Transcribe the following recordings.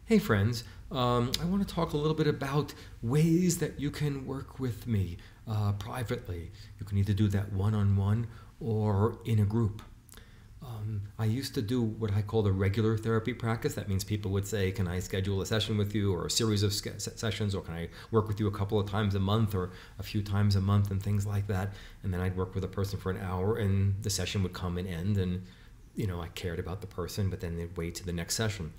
Hey friends, I want to talk a little bit about ways that you can work with me privately. You can either do that one-on-one or in a group. I used to do what I call the regular therapy practice. That means people would say, can I schedule a session with you or a series of sessions, or can I work with you a couple of times a month or a few times a month and things like that. And then I'd work with a person for an hour and the session would come and end, and I cared about the person, but then they'd wait to the next session.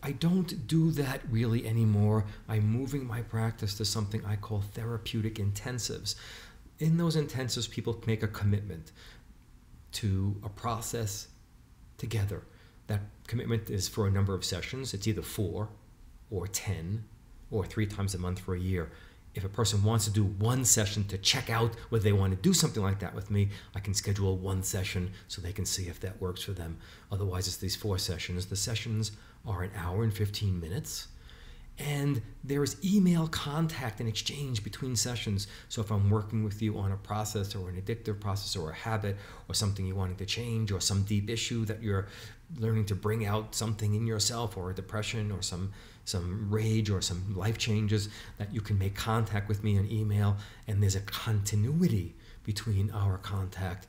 I don't do that really anymore. I'm moving my practice to something I call therapeutic intensives. In those intensives, people make a commitment to a process together. That commitment is for a number of sessions. It's either 4 or 10 or 3 times a month for a year. If a person wants to do one session to check out whether they want to do something like that with me, I can schedule one session so they can see if that works for them. Otherwise, it's these 4 sessions. The sessions are an hour and 15 minutes. And there's email contact and exchange between sessions. So if I'm working with you on a process or an addictive process or a habit or something you're wanting to change or some deep issue that you're learning to bring out something in yourself, or a depression or some rage or some life changes, that you can make contact with me on email, and there's a continuity between our contact,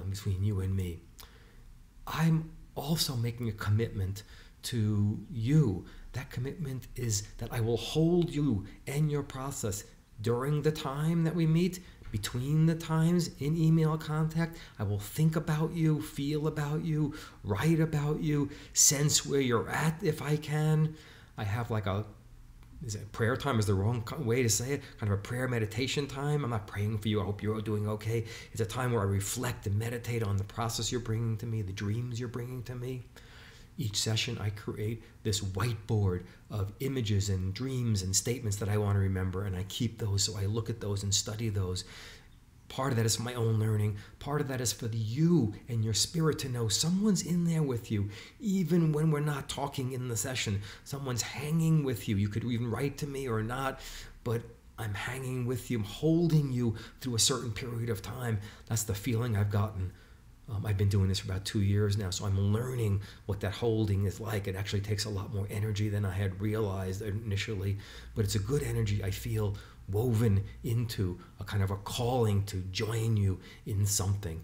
between you and me. I'm also making a commitment to you. That commitment is that I will hold you and your process during the time that we meet, between the times in email contact. I will think about you, feel about you, write about you, sense where you're at if I can. I have like prayer time is the wrong way to say it, kind of a prayer meditation time. I'm not praying for you. I hope you're doing okay. It's a time where I reflect and meditate on the process you're bringing to me, the dreams you're bringing to me. Each session, I create this whiteboard of images and dreams and statements that I want to remember, and I keep those, so I look at those and study those. Part of that is for my own learning. Part of that is for you and your spirit to know someone's in there with you, even when we're not talking in the session. Someone's hanging with you. You could even write to me or not, but I'm hanging with you. I'm holding you through a certain period of time. That's the feeling I've gotten. I've been doing this for about 2 years now, so I'm learning what that holding is like. It actually takes a lot more energy than I had realized initially, but it's a good energy I feel woven into a kind of a calling to join you in something.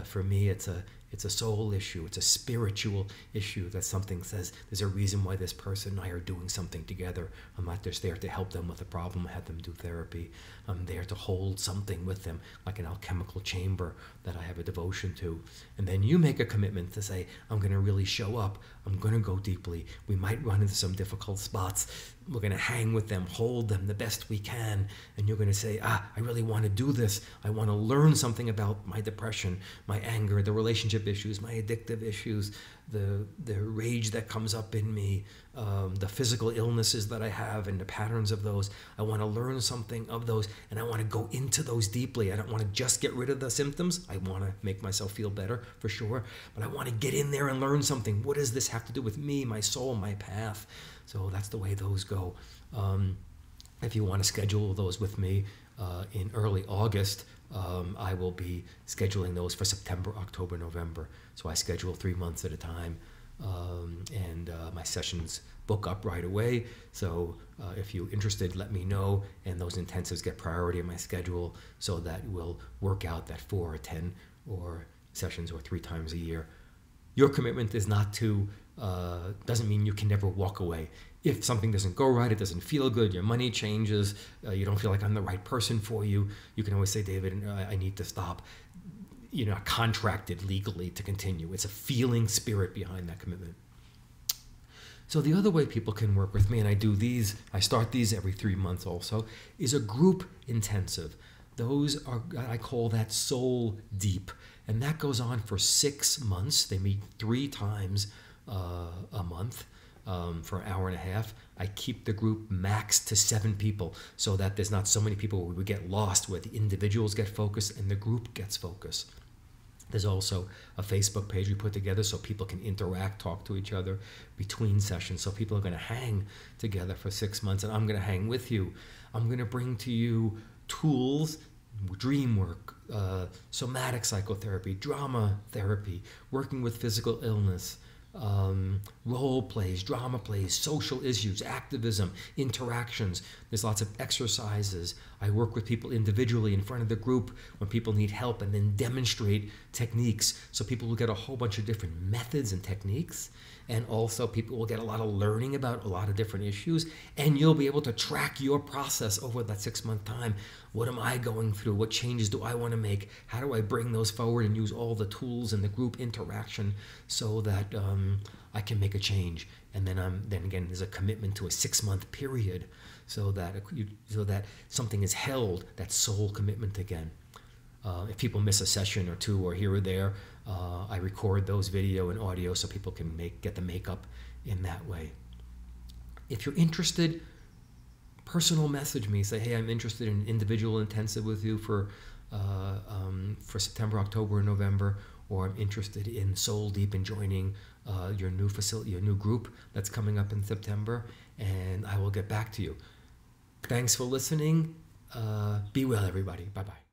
For me, it's a soul issue. It's a spiritual issue. That something says there's a reason why this person and I are doing something together. I'm not just there to help them with a problem, have them do therapy. I'm there to hold something with them, like an alchemical chamber that I have a devotion to. And then you make a commitment to say, I'm going to really show up. I'm going to go deeply. We might run into some difficult spots. We're going to hang with them, hold them the best we can. And you're going to say, I really want to do this. I want to learn something about my depression, my anger, the relationship issues, my addictive issues, the rage that comes up in me, the physical illnesses that I have and the patterns of those. I want to learn something of those, and I want to go into those deeply. I don't want to just get rid of the symptoms. I want to make myself feel better, for sure, but I want to get in there and learn something. What does this have to do with me, my soul, my path? So that's the way those go. If you want to schedule those with me in early August, I will be scheduling those for September, October, November. So I schedule 3 months at a time, and my sessions book up right away. So if you're interested, let me know, and those intensives get priority in my schedule, so that we'll work out that 4 or 10 or sessions or 3 times a year. Your commitment is not to, doesn't mean you can never walk away. If something doesn't go right, it doesn't feel good, your money changes, you don't feel like I'm the right person for you, you can always say, David, I need to stop. You're not contracted legally to continue. It's a feeling spirit behind that commitment. So the other way people can work with me, and I start these every 3 months also, is a group intensive. Those are, I call that Soul Deep. And that goes on for 6 months. They meet 3 times a month for an hour and a half. I keep the group maxed to 7 people, so that there's not so many people where we get lost, where the individuals get focused and the group gets focused. There's also a Facebook page we put together so people can interact, talk to each other between sessions. So people are going to hang together for 6 months, and I'm going to hang with you. I'm going to bring to you tools, dream work, somatic psychotherapy, drama therapy, working with physical illness, role plays, drama plays, social issues, activism, interactions. There's lots of exercises. I work with people individually in front of the group when people need help, and then demonstrate techniques. So people will get a whole bunch of different methods and techniques. And also people will get a lot of learning about a lot of different issues, and you'll be able to track your process over that 6-month time. What am I going through? What changes do I want to make? How do I bring those forward and use all the tools in the group interaction so that I can make a change? And then again, there's a commitment to a 6-month period so that something is held, that soul commitment again. If people miss a session or two or here or there, I record those video and audio so people can get the makeup in that way. If you're interested, personal message me. Say, hey, I'm interested in individual intensive with you for September, October, and November, or I'm interested in Soul Deep and joining your new facility, your new group that's coming up in September, and I will get back to you. Thanks for listening. Be well, everybody. Bye-bye.